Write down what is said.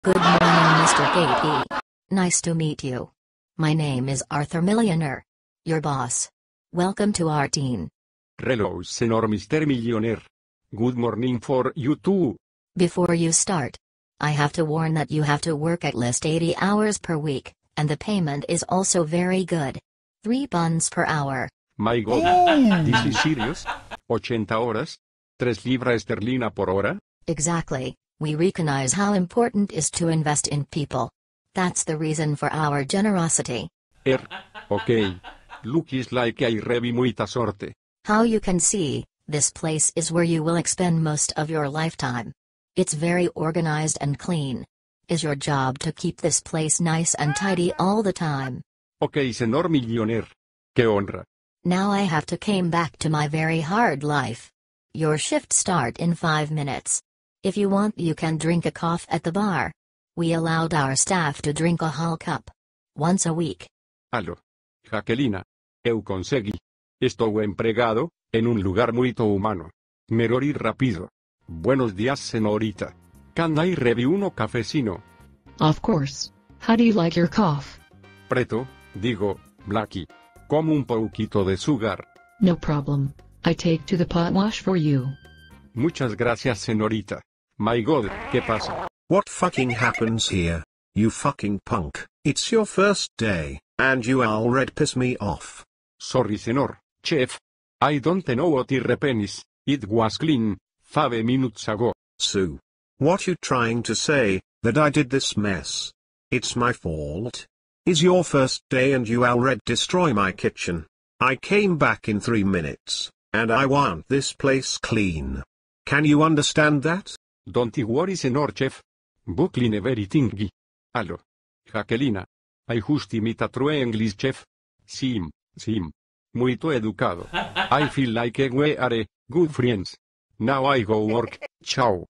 Good morning, Mr. KP. Nice to meet you. My name is Arthur Millionaire. Your boss. Welcome to our team. Hello, Senor Mr. Millionaire. Good morning for you too. Before you start, I have to warn that you have to work at least 80 hours per week, and the payment is also very good. 3 buns per hour. My God, this is serious? 80 horas? 3 libras esterlina por hora? Exactly. We recognize how important it is to invest in people. That's the reason for our generosity. Okay. Looks like I revi muita sorte. How you can see, this place is where you will expend most of your lifetime. It's very organized and clean. Is your job to keep this place nice and tidy all the time? Okay, Senor Millionaire. Que honra. Now I have to came back to my very hard life. Your shift start in 5 minutes. If you want you can drink a coffee at the bar. We allowed our staff to drink a whole cup. Once a week. Aló. Jaquelina. Eu consegui. Estou empregado, en un lugar muito humano. Merori rápido. Buenos días, señorita. Can I revi uno cafecino? Of course. How do you like your cough? Preto, digo, Blackie. Como un poquito de sugar. No problem. I take to the pot wash for you. Muchas gracias, señorita. My God, ¿qué pasa? What fucking happens here? You fucking punk. It's your first day, and you already piss me off. Sorry, senor, chef. I don't know what repenis. It was clean, 5 minutes ago. So, what you trying to say, that I did this mess? It's my fault? Is your first day and you already destroy my kitchen? I came back in 3 minutes, and I want this place clean. Can you understand that? Don't worry, senor chef. Bucline everything. Allo. Jaquelina. I just imita true English chef. Sim. Muito educado. I feel like we are good friends. Now I go work. Ciao.